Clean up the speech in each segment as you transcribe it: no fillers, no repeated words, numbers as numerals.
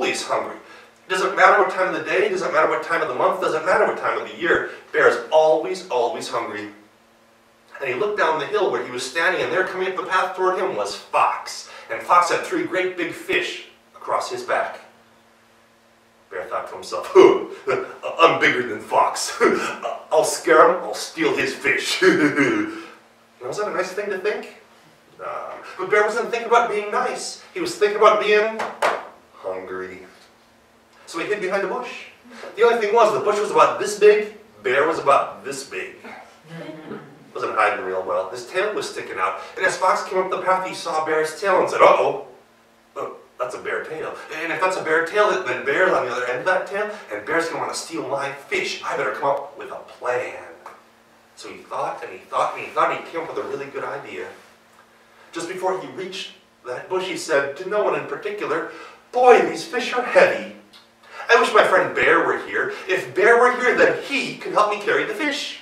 always hungry. It doesn't matter what time of the day, it doesn't matter what time of the month, it doesn't matter what time of the year. Bear is always, always hungry. And he looked down the hill where he was standing, and there coming up the path toward him was Fox. And Fox had 3 great big fish across his back. Bear thought to himself, I'm bigger than Fox. I'll scare him, I'll steal his fish. Was that a nice thing to think? But Bear wasn't thinking about being nice. He was thinking about being hungry. So he hid behind a bush. The only thing was, the bush was about this big, Bear was about this big. Wasn't hiding real well. His tail was sticking out. And as Fox came up the path, he saw Bear's tail and said, uh-oh, that's a bear tail. And if that's a bear tail, then Bear's on the other end of that tail, and Bear's going to want to steal my fish. I better come up with a plan. So he thought, and he thought, and he thought, and he came up with a really good idea. Just before he reached that bush, he said to no one in particular, boy, these fish are heavy. I wish my friend Bear were here. If Bear were here, then he could help me carry the fish.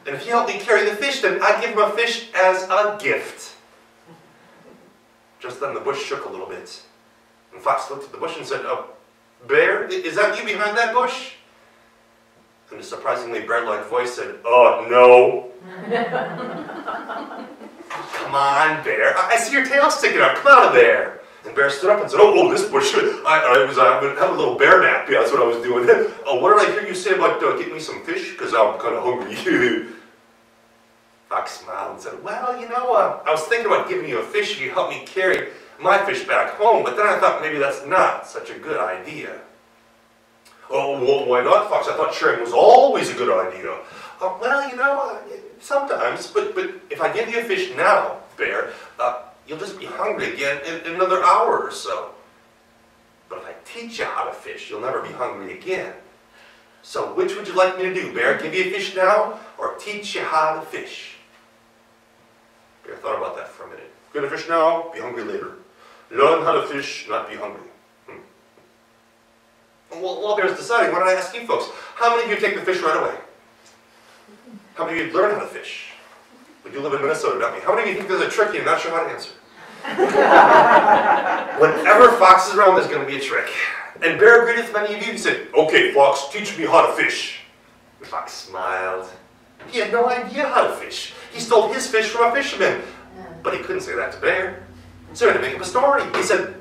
And if he helped me carry the fish, then I'd give him a fish as a gift. Just then the bush shook a little bit. And Fox looked at the bush and said, Bear, is that you behind that bush? And a surprisingly bear-like voice said, oh, no. Come on, Bear. I see your tail sticking out. Come out of there. And Bear stood up and said, oh, this bush. I was having a little bear nap. Yeah, that's what I was doing. What did I hear you say about getting me some fish? Because I'm kind of hungry. Fox smiled and said, well, you know, I was thinking about giving you a fish if you help me carry my fish back home, but then I thought maybe that's not such a good idea. Oh, well, why not, Fox? I thought sharing was always a good idea. Well, you know, sometimes, but if I give you a fish now, Bear, you'll just be hungry again in another hour or so. But if I teach you how to fish, you'll never be hungry again. So which would you like me to do, Bear? Give you a fish now, or teach you how to fish? Bear thought about that for a minute. Get a fish now, be hungry later. Learn how to fish, not be hungry. Well, while Bear's deciding, why don't I ask you folks, how many of you take the fish right away? How many of you learn how to fish? But you live in Minnesota, don't you? How many of you think there's a trick and you're not sure how to answer? Whenever Fox is around, there's going to be a trick. And Bear agreed with many of you. He said, okay, Fox, teach me how to fish. And Fox smiled. He had no idea how to fish. He stole his fish from a fisherman. But he couldn't say that to Bear. So he had to make up a story. He said,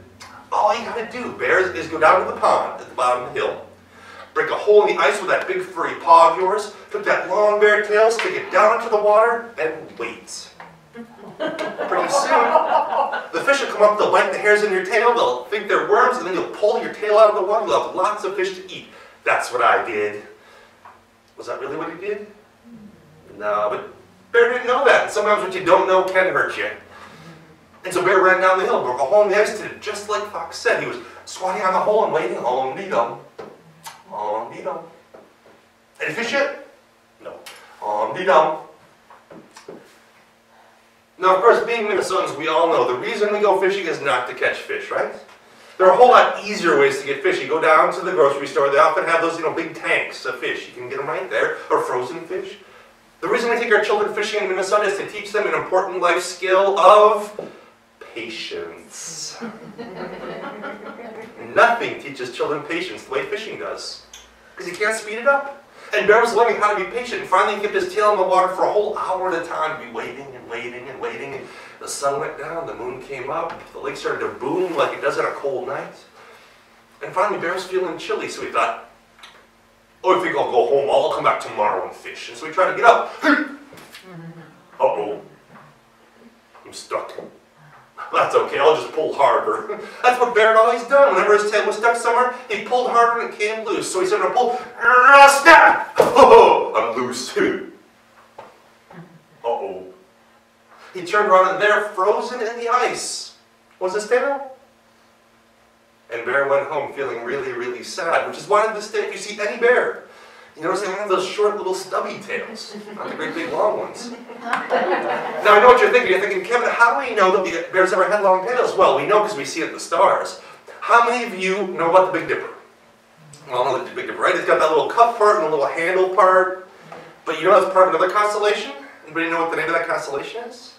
all you gotta do, Bear, is go down to the pond at the bottom of the hill. Break a hole in the ice with that big furry paw of yours. Took that long bear tail, stick it down into the water, and wait. Pretty soon, the fish will come up, they'll bite the hairs in your tail, they'll think they're worms, and then you'll pull your tail out of the water, you'll have lots of fish to eat. That's what I did. Was that really what he did? No, but Bear didn't know that. And sometimes what you don't know can hurt you. And so Bear ran down the hill, broke a hole in the ice, did it just like Fox said. He was squatting on the hole and waiting, om-de-dum, om-de-dum. Any fish yet? No. Om-de-dum. Now, of course, being Minnesotans, we all know the reason we go fishing is not to catch fish, right? There are a whole lot easier ways to get fish. You go down to the grocery store, they often have those, big tanks of fish. You can get them right there, or frozen fish. The reason we take our children fishing in Minnesota is to teach them an important life skill of patience. Nothing teaches children patience the way fishing does, because you can't speed it up. And Bear was learning how to be patient, and finally he kept his tail in the water for a whole hour at a time, to be waiting and waiting and waiting, and the sun went down, the moon came up, the lake started to boom like it does on a cold night. And finally Bear was feeling chilly, so he thought, oh, I think I'll go home, I'll come back tomorrow and fish. And so he tried to get up. Uh-oh, I'm stuck. That's okay, I'll just pull harder. That's what Bear had always done. Whenever his tail was stuck somewhere, he pulled harder and it came loose. So he started to pull, snap! Oh, I'm loose. Uh-oh. He turned around and there, frozen in the ice, was his tail. And Bear went home feeling really, really sad, which is why to this day, if you see any bear, you notice they have those short little stubby tails, not the great big long ones. Now I know what you're thinking. You're thinking, Kevin, how do we know that bears ever had long tails? Well, we know because we see it in the stars. How many of you know about the Big Dipper? Well, I know the Big Dipper, right? It's got that little cup part and a little handle part. But you know that's part of another constellation? Anybody know what the name of that constellation is?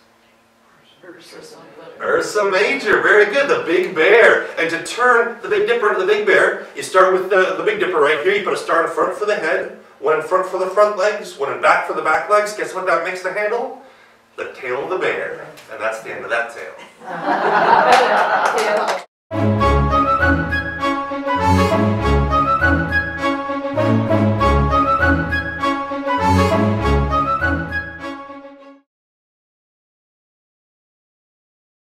Ursa Major, very good, the big bear. And to turn the Big Dipper into the big bear, you start with the Big Dipper right here. You put a star in front for the head, one in front for the front legs, one in back for the back legs. Guess what that makes the handle? The tail of the bear. And that's the end of that tale.